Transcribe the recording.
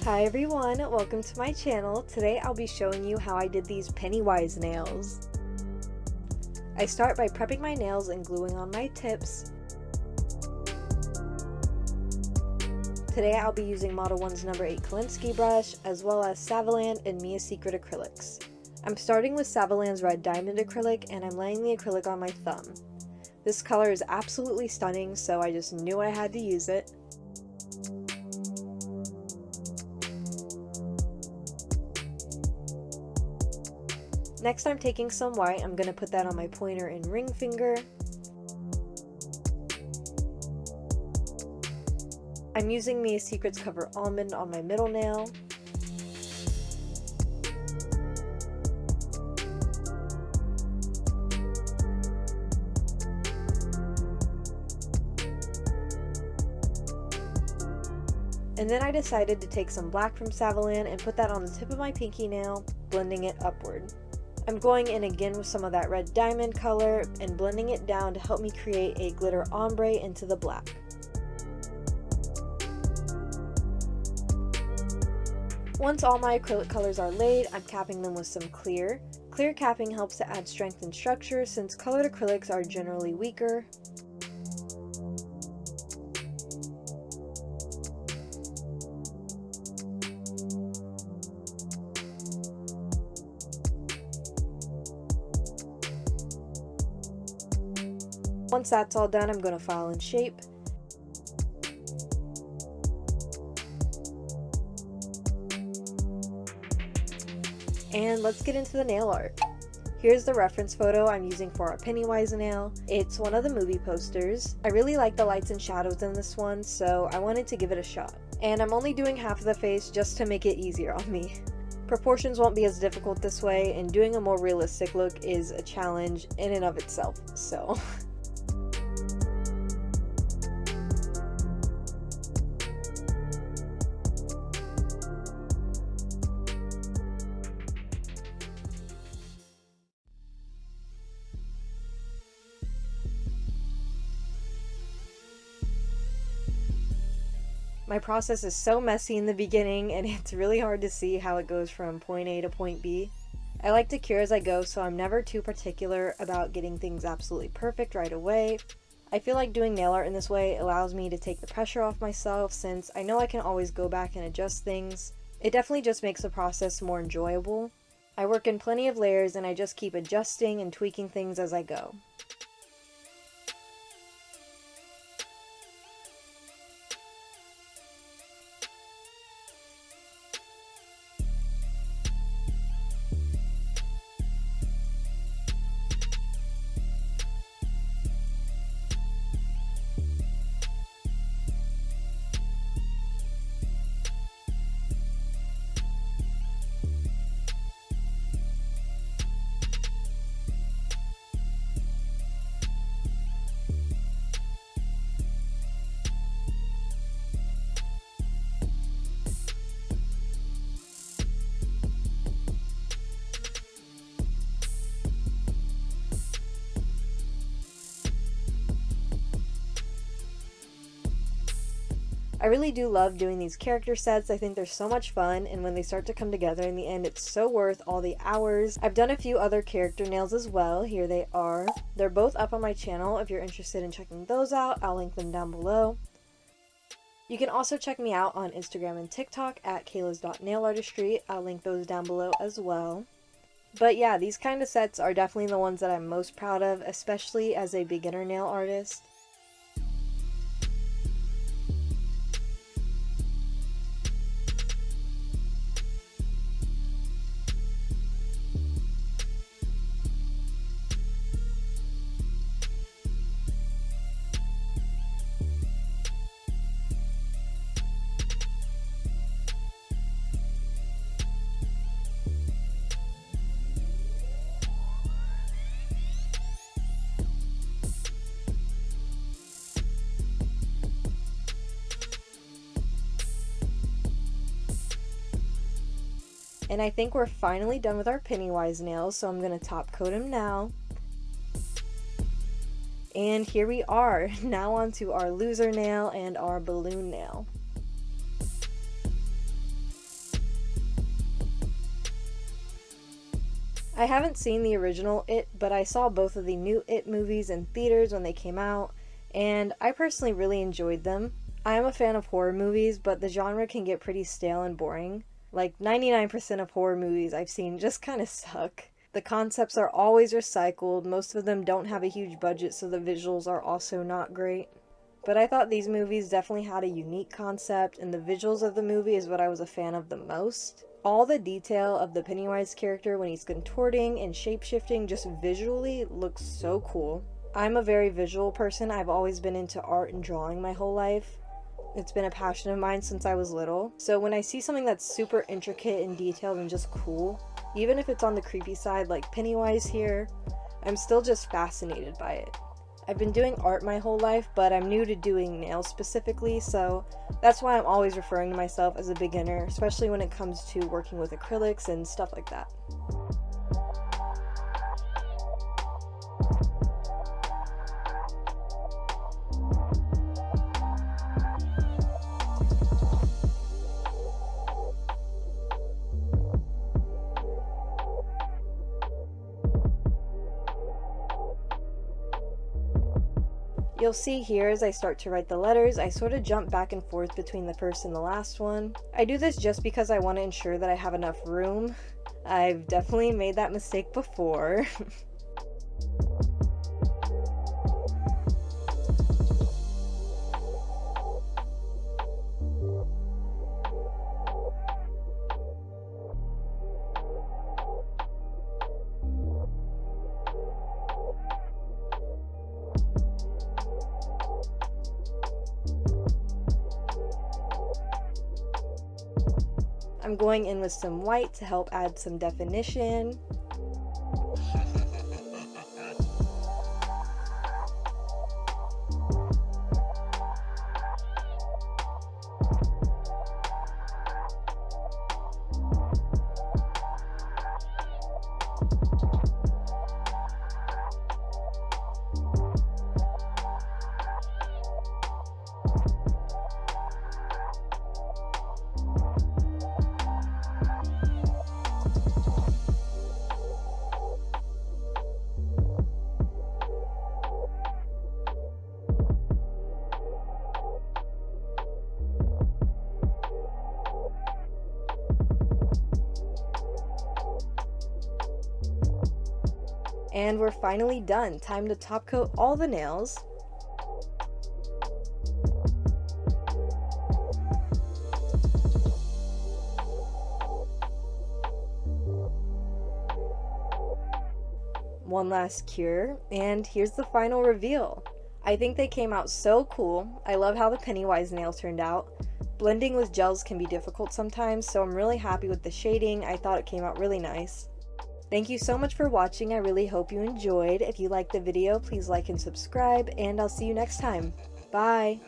Hi everyone, welcome to my channel. Today I'll be showing you how I did these Pennywise nails. I start by prepping my nails and gluing on my tips. Today I'll be using Model 1's number 8 Kolinsky brush, as well as Savaland and Mia's Secret acrylics. I'm starting with Savaland's red diamond acrylic and I'm laying the acrylic on my thumb. This color is absolutely stunning, so I just knew I had to use it. Next, I'm taking some white. I'm going to put that on my pointer and ring finger. I'm using Mia's Secret's Cover Almond on my middle nail. And then I decided to take some black from Savaland and put that on the tip of my pinky nail, blending it upward. I'm going in again with some of that red diamond color and blending it down to help me create a glitter ombre into the black. Once all my acrylic colors are laid, I'm capping them with some clear. Clear capping helps to add strength and structure since colored acrylics are generally weaker. Once that's all done, I'm going to file and shape. And let's get into the nail art. Here's the reference photo I'm using for our Pennywise nail. It's one of the movie posters. I really like the lights and shadows in this one, so I wanted to give it a shot. And I'm only doing half of the face just to make it easier on me. Proportions won't be as difficult this way, and doing a more realistic look is a challenge in and of itself, so... My process is so messy in the beginning and it's really hard to see how it goes from point A to point B. I like to cure as I go, so I'm never too particular about getting things absolutely perfect right away. I feel like doing nail art in this way allows me to take the pressure off myself since I know I can always go back and adjust things. It definitely just makes the process more enjoyable. I work in plenty of layers and I just keep adjusting and tweaking things as I go. I really do love doing these character sets. I think they're so much fun, and when they start to come together in the end, it's so worth all the hours. I've done a few other character nails as well. Here they are. They're both up on my channel. If you're interested in checking those out, I'll link them down below. You can also check me out on Instagram and TikTok at kaylas.nailartistry. I'll link those down below as well. But yeah, these kind of sets are definitely the ones that I'm most proud of, especially as a beginner nail artist. And I think we're finally done with our Pennywise nails, so I'm going to top coat them now. And here we are, now onto our loser nail and our balloon nail. I haven't seen the original It, but I saw both of the new It movies in theaters when they came out, and I personally really enjoyed them. I am a fan of horror movies, but the genre can get pretty stale and boring. Like 99% of horror movies I've seen just kind of suck. The concepts are always recycled, most of them don't have a huge budget, so the visuals are also not great. But I thought these movies definitely had a unique concept, and the visuals of the movie is what I was a fan of the most. All the detail of the Pennywise character when he's contorting and shapeshifting just visually looks so cool. I'm a very visual person. I've always been into art and drawing my whole life. It's been a passion of mine since I was little. So when I see something that's super intricate and detailed and just cool, even if it's on the creepy side like Pennywise here, I'm still just fascinated by it. I've been doing art my whole life, but I'm new to doing nails specifically, so that's why I'm always referring to myself as a beginner, especially when it comes to working with acrylics and stuff like that. You'll see here as I start to write the letters, I sort of jump back and forth between the first and the last one. I do this just because I want to ensure that I have enough room. I've definitely made that mistake before. I'm going in with some white to help add some definition. And we're finally done. Time to top coat all the nails. One last cure, and here's the final reveal. I think they came out so cool. I love how the Pennywise nail turned out. Blending with gels can be difficult sometimes, so I'm really happy with the shading. I thought it came out really nice. Thank you so much for watching. I really hope you enjoyed. If you liked the video, please like and subscribe, and I'll see you next time. Bye!